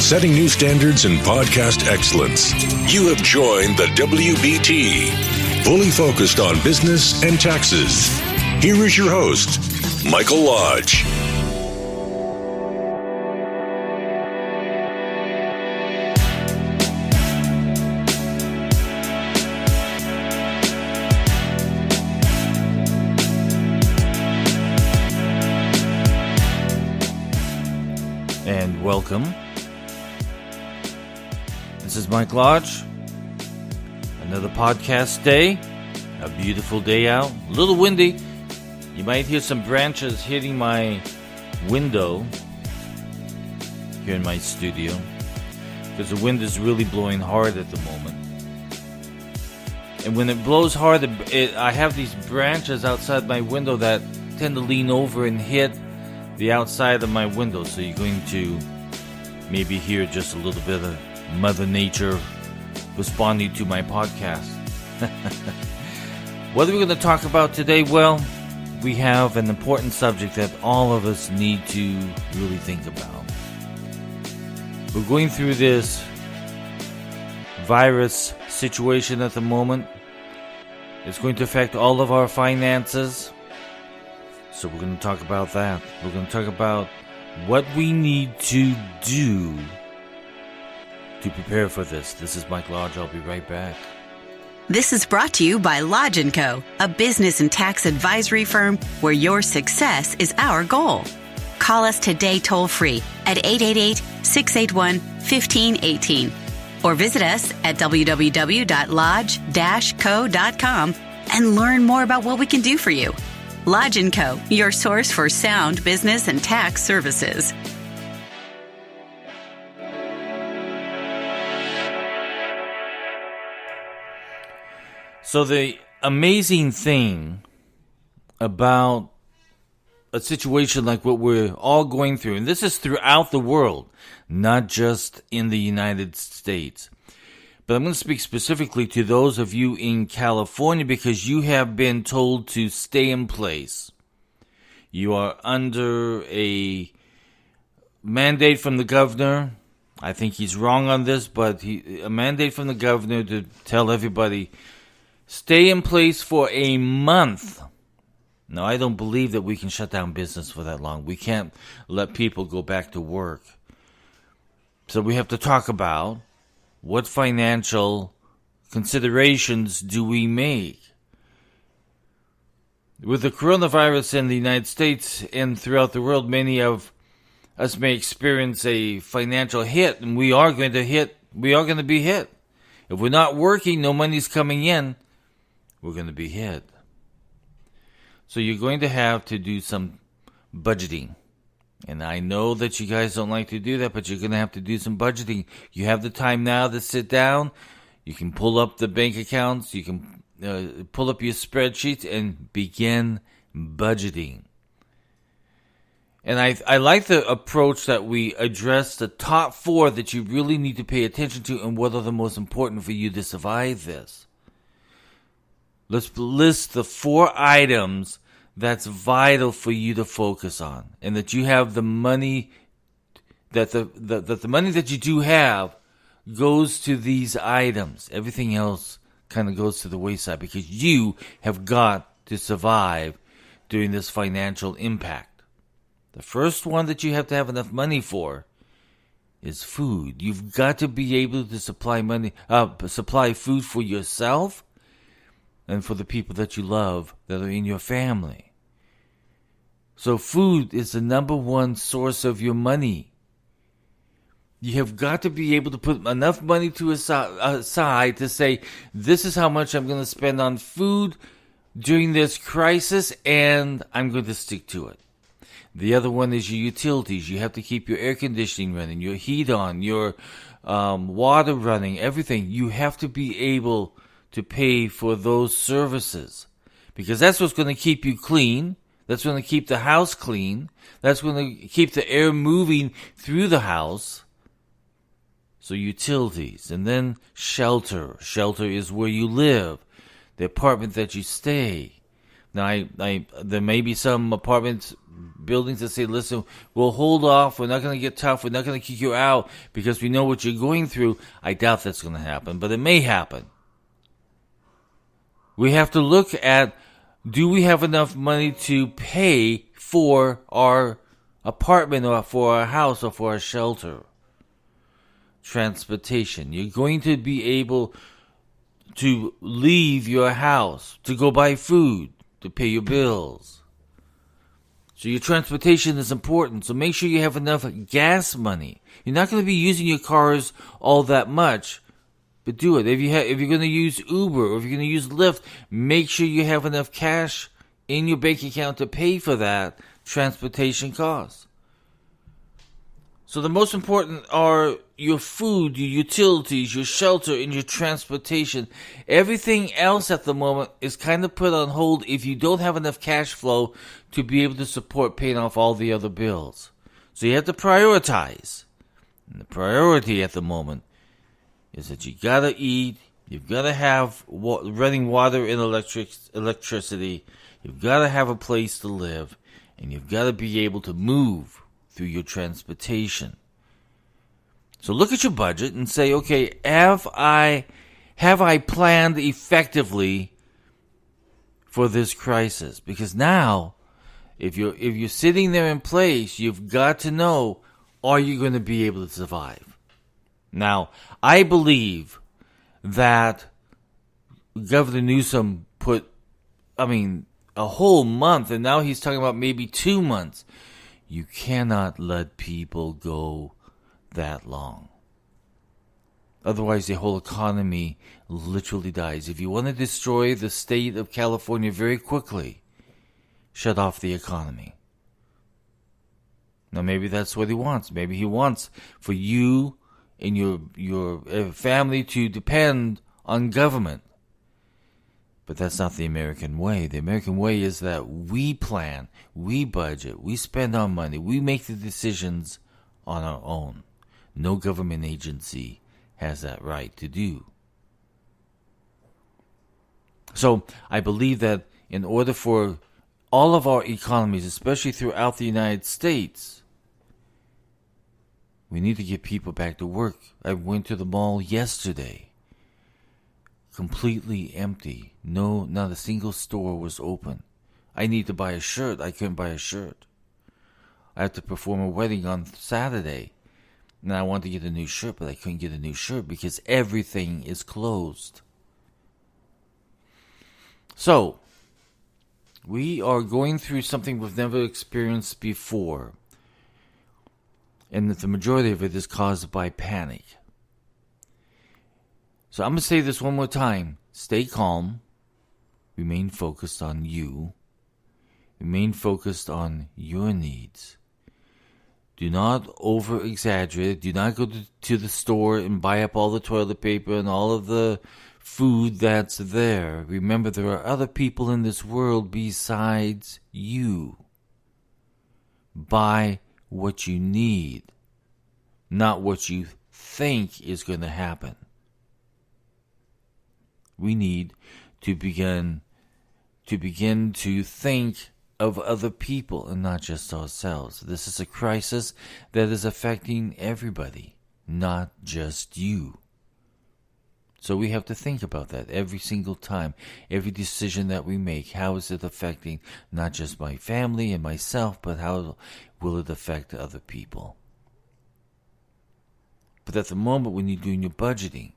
setting new standards in podcast excellence. You have joined the WBT, fully focused on business and taxes. Here is your host, Michael Lodge. And welcome. This is Mike Lodge. Another podcast day. A beautiful day out. A little windy. You might hear some branches hitting my window here in my studio, because the wind is really blowing hard at the moment. And when it blows hard, I have these branches outside my window that tend to lean over and hit the outside of my window, so you're going to maybe hear just a little bit of Mother Nature responding to my podcast. What are we going to talk about today? Well, we have an important subject that all of us need to really think about. We're going through this virus situation at the moment. It's going to affect all of our finances. So we're going to talk about that. We're going to talk about what we need to do to prepare for this. This is Mike Lodge. I'll be right back. This is brought to you by Lodge & Co., a business and tax advisory firm where your success is our goal. Call us today toll-free at 888-681-1518 or visit us at www.lodge-co.com and learn more about what we can do for you. Lodge & Co., your source for sound business and tax services. So the amazing thing about a situation like what we're all going through, and this is throughout the world, not just in the United States, but I'm going to speak specifically to those of you in California because you have been told to stay in place. You are under a mandate from the governor. I think he's wrong on this, but a mandate from the governor to tell everybody, stay in place for a month. Now, I don't believe that we can shut down business for that long. We can't let people go back to work. So we have to talk about what financial considerations do we make? With the coronavirus in the United States and throughout the world, many of us may experience a financial hit, and we are going to be hit. If we're not working, no money's coming in, we're going to be hit. So you're going to have to do some budgeting. And I know that you guys don't like to do that, but you're going to have to do some budgeting. You have the time now to sit down. You can pull up the bank accounts. You can pull up your spreadsheets and begin budgeting. And I like the approach that we address the top 4 that you really need to pay attention to and what are the most important for you to survive this. Let's list the 4 items that's vital for you to focus on, and that you have the money, that the money that you do have goes to these items. Everything else kind of goes to the wayside because you have got to survive during this financial impact. The first one that you have to have enough money for is food. You've got to be able to supply food for yourself and for the people that you love that are in your family. So food is the number 1 source of your money. You have got to be able to put enough money to aside to say, this is how much I'm going to spend on food during this crisis, and I'm going to stick to it. The other one is your utilities. You have to keep your air conditioning running, your heat on, your water running, everything. You have to be able to pay for those services because that's what's going to keep you clean. That's going to keep the house clean. That's going to keep the air moving through the house. So utilities, and then shelter. Shelter is where you live, the apartment that you stay. Now, there may be some apartment buildings that say, listen, we'll hold off. We're not going to get tough. We're not going to kick you out because we know what you're going through. I doubt that's going to happen, but it may happen. We have to look at, do we have enough money to pay for our apartment or for our house or for our shelter? Transportation. You're going to be able to leave your house, to go buy food, to pay your bills. So your transportation is important. So make sure you have enough gas money. You're not going to be using your cars all that much, but do it. If you're going to use Uber or if you're going to use Lyft, make sure you have enough cash in your bank account to pay for that transportation cost. So the most important are your food, your utilities, your shelter, and your transportation. Everything else at the moment is kind of put on hold if you don't have enough cash flow to be able to support paying off all the other bills. So you have to prioritize. And the priority at the moment is that you gotta eat, you've gotta have running water and electricity, you've gotta have a place to live, and you've gotta be able to move through your transportation. So look at your budget and say, okay, have I planned effectively for this crisis? Because now, if you're sitting there in place, you've got to know, are you going to be able to survive? Now, I believe that Governor Newsom put, a whole month, and now he's talking about maybe 2 months. You cannot let people go that long. Otherwise, the whole economy literally dies. If you want to destroy the state of California very quickly, shut off the economy. Now, maybe that's what he wants. Maybe he wants for you and your family to depend on government. But that's not the American way. The American way is that we plan, we budget, we spend our money, we make the decisions on our own. No government agency has that right to do. So I believe that in order for all of our economies, especially throughout the United States, we need to get people back to work. I went to the mall yesterday. Completely empty. No, not a single store was open. I need to buy a shirt. I couldn't buy a shirt. I had to perform a wedding on Saturday. And I wanted to get a new shirt, but I couldn't get a new shirt because everything is closed. So, we are going through something we've never experienced before. And the majority of it is caused by panic. So I'm going to say this one more time. Stay calm. Remain focused on you. Remain focused on your needs. Do not over-exaggerate. Do not go to the store and buy up all the toilet paper and all of the food that's there. Remember, there are other people in this world besides you. Buy what you need, not what you think is going to happen. We need to begin to think of other people and not just ourselves. This is a crisis that is affecting everybody, not just you. So we have to think about that every single time, every decision that we make. How is it affecting not just my family and myself, but how will it affect other people? But at the moment when you're doing your budgeting,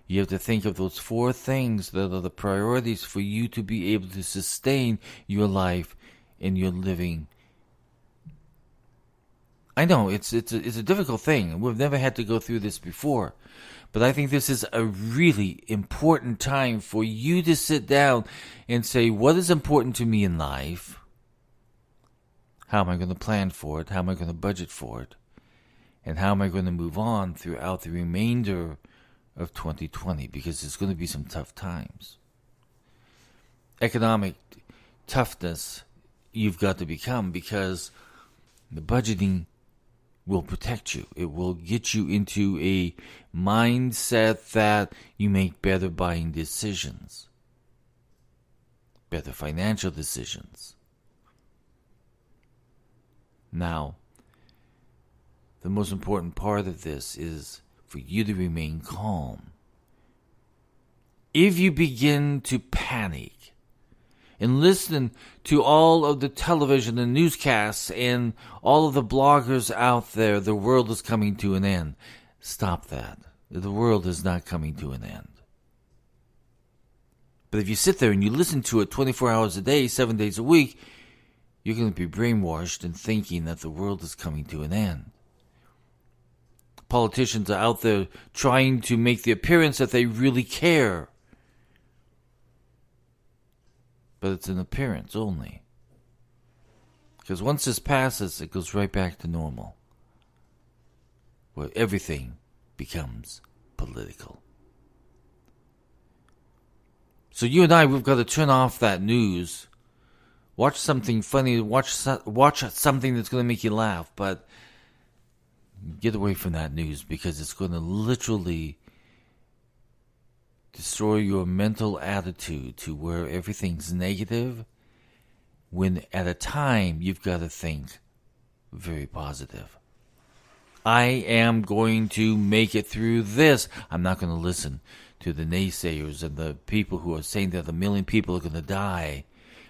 you have to think of those 4 things that are the priorities for you to be able to sustain your life and your living. I know it's a difficult thing. We've never had to go through this before. But I think this is a really important time for you to sit down and say, what is important to me in life? How am I going to plan for it? How am I going to budget for it? And how am I going to move on throughout the remainder of 2020, because there's going to be some tough times. Economic toughness you've got to become, because the budgeting will protect you. It will get you into a mindset that you make better buying decisions. better financial decisions. Now, the most important part of this is for you to remain calm. If you begin to panic and listen to all of the television and newscasts and all of the bloggers out there, the world is coming to an end. Stop that. The world is not coming to an end. But if you sit there and you listen to it 24 hours a day, 7 days a week, you're going to be brainwashed in thinking that the world is coming to an end. Politicians are out there trying to make the appearance that they really care. But it's an appearance only. Because once this passes, it goes right back to normal, where everything becomes political. So you and I, we've got to turn off that news. Watch something funny. Watch something that's going to make you laugh. But get away from that news, because it's going to literally destroy your mental attitude to where everything's negative, when at a time you've got to think very positive. I am going to make it through this. I'm not going to listen to the naysayers and the people who are saying that 1 million people are going to die.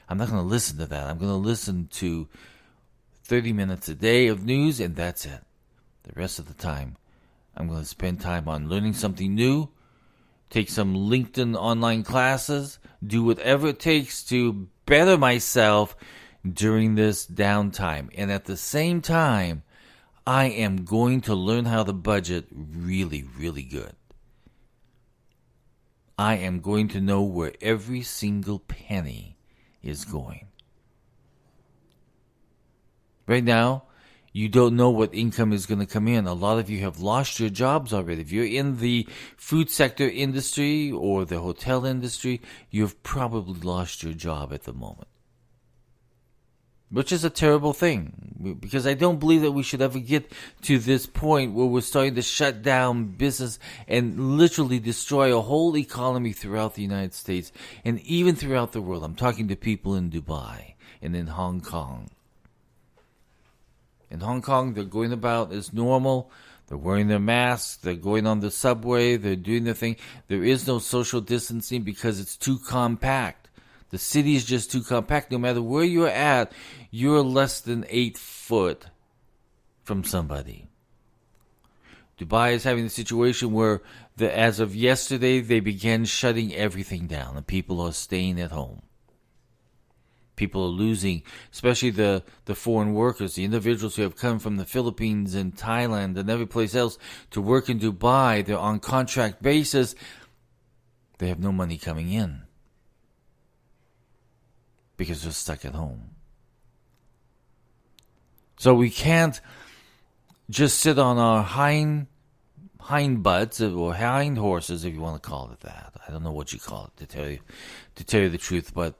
I'm not going to listen to that. I'm going to listen to 30 minutes a day of news, and that's it. The rest of the time, I'm going to spend time on learning something new, take some LinkedIn online classes, do whatever it takes to better myself during this downtime. And at the same time, I am going to learn how to budget really, really good. I am going to know where every single penny is going. Right now, you don't know what income is going to come in. A lot of you have lost your jobs already. If you're in the food sector industry or the hotel industry, you've probably lost your job at the moment. Which is a terrible thing, because I don't believe that we should ever get to this point where we're starting to shut down business and literally destroy a whole economy throughout the United States and even throughout the world. I'm talking to people in Dubai and in Hong Kong. In Hong Kong, they're going about as normal. They're wearing their masks. They're going on the subway. They're doing their thing. There is no social distancing because it's too compact. The city is just too compact. No matter where you're at, you're less than 8 foot from somebody. Dubai is having a situation where, as of yesterday, they began shutting everything down, and people are staying at home. People are losing, especially the foreign workers, the individuals who have come from the Philippines and Thailand and every place else to work in Dubai. They're on contract basis. They have no money coming in because they're stuck at home. So we can't just sit on our hind butts or hind horses, if you want to call it that. I don't know what you call it, to tell you the truth, but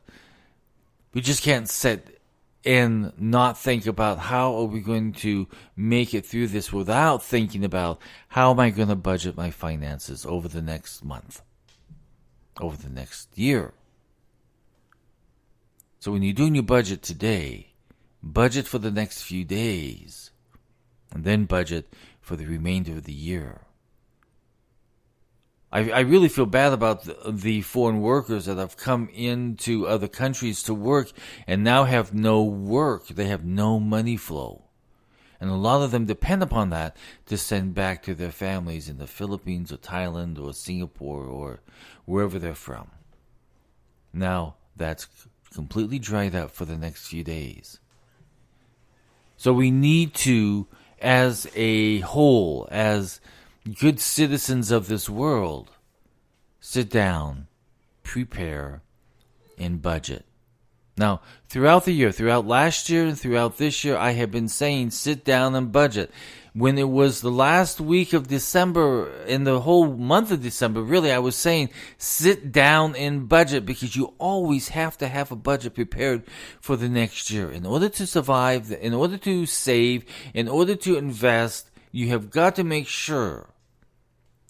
we just can't sit and not think about how are we going to make it through this without thinking about how am I going to budget my finances over the next month, over the next year. So when you're doing your budget today, budget for the next few days, and then budget for the remainder of the year. I really feel bad about the foreign workers that have come into other countries to work and now have no work. They have no money flow. And a lot of them depend upon that to send back to their families in the Philippines or Thailand or Singapore or wherever they're from. Now, that's completely dried up for the next few days. So we need to, as a whole, as good citizens of this world, sit down, prepare, and budget. Now, throughout the year, throughout last year and throughout this year, I have been saying sit down and budget. When it was the last week of December, in the whole month of December, really, I was saying sit down and budget, because you always have to have a budget prepared for the next year. In order to survive, in order to save, in order to invest, you have got to make sure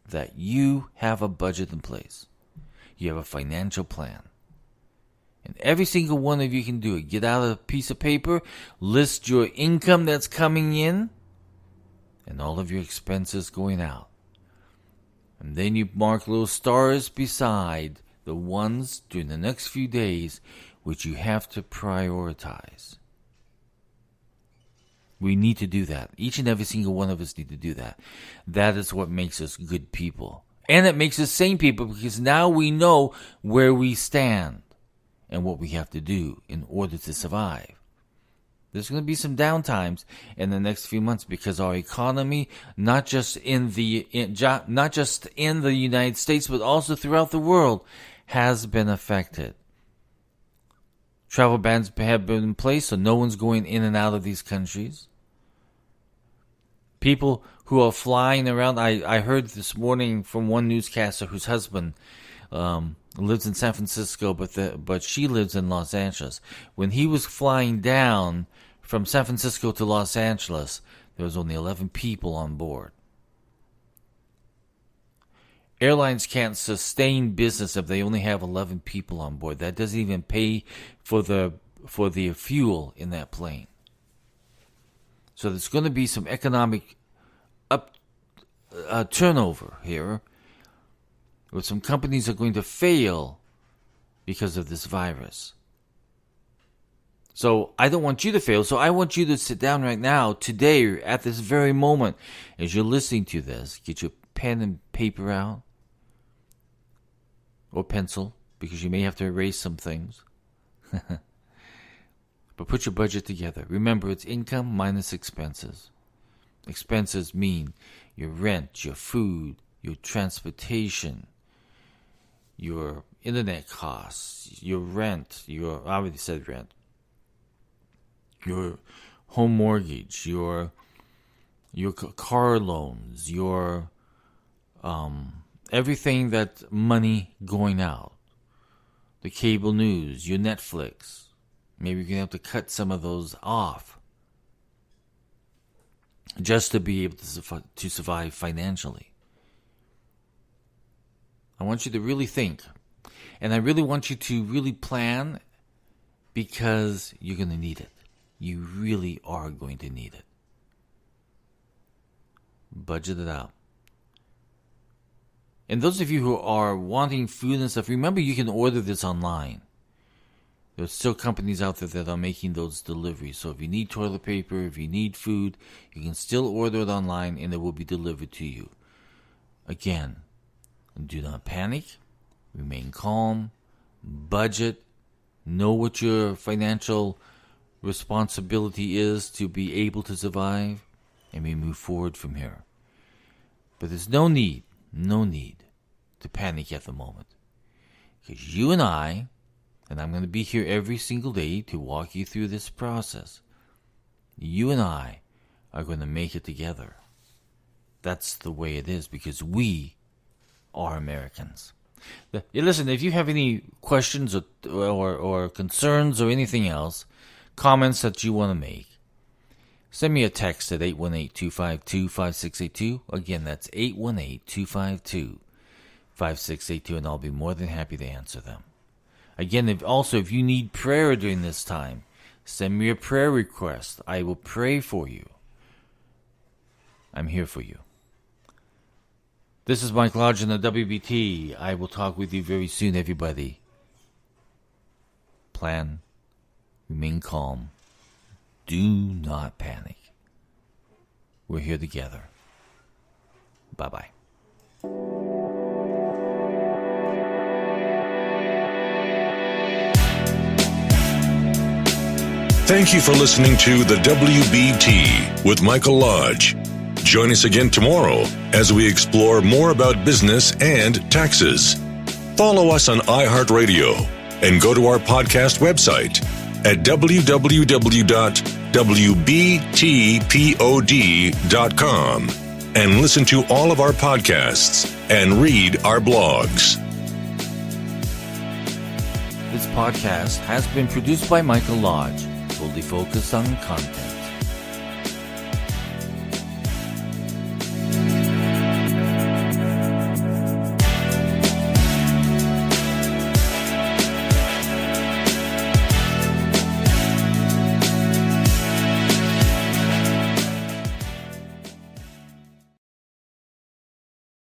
that you have a budget in place. You have a financial plan. And every single one of you can do it. Get out a piece of paper, list your income that's coming in, and all of your expenses going out. And then you mark little stars beside the ones during the next few days which you have to prioritize. We need to do that. Each and every single one of us need to do that. That is what makes us good people. And it makes us sane people, because now we know where we stand and what we have to do in order to survive. There's going to be some downtimes in the next few months, because our economy, not just in the United States, but also throughout the world, has been affected. Travel bans have been in place, so no one's going in and out of these countries. People who are flying around, I heard this morning from one newscaster whose husband lives in San Francisco, but she lives in Los Angeles. When he was flying down from San Francisco to Los Angeles, there was only 11 people on board. Airlines can't sustain business if they only have 11 people on board. That doesn't even pay for the fuel in that plane. So there's going to be some economic turnover here, where some companies are going to fail because of this virus. So I don't want you to fail. So I want you to sit down right now, today, at this very moment, as you're listening to this, get your pen and paper out, or pencil, because you may have to erase some things. But put your budget together. Remember, it's income minus expenses. Expenses mean your rent, your food, your transportation, your internet costs, your rent, I already said rent, your home mortgage, your car loans, your everything that's money going out, the cable news, your Netflix. Maybe you're going to have to cut some of those off just to be able to survive financially. I want you to really think, and I really want you to really plan, because you're going to need it. You really are going to need it. Budget it out. And those of you who are wanting food and stuff, remember you can order this online. There's still companies out there that are making those deliveries. So if you need toilet paper, if you need food, you can still order it online and it will be delivered to you. Again, do not panic. Remain calm. Budget. Know what your financial responsibility is to be able to survive. And we move forward from here. But there's no need to panic at the moment. Because you and I'm going to be here every single day to walk you through this process. You and I are going to make it together. That's the way it is, because we are Americans. Listen, if you have any questions or concerns or anything else, comments that you want to make, send me a text at 818-252-5682. Again, that's 818-252-5682, and I'll be more than happy to answer them. Again, if you need prayer during this time, send me a prayer request. I will pray for you. I'm here for you. This is Mike Lodge in the WBT. I will talk with you very soon, everybody. Plan. Remain calm. Do not panic. We're here together. Bye-bye. Thank you for listening to the WBT with Michael Lodge. Join us again tomorrow as we explore more about business and taxes. Follow us on iHeartRadio and go to our podcast website at www.wbtpod.com and listen to all of our podcasts and read our blogs. This podcast has been produced by Michael Lodge, fully focused on content.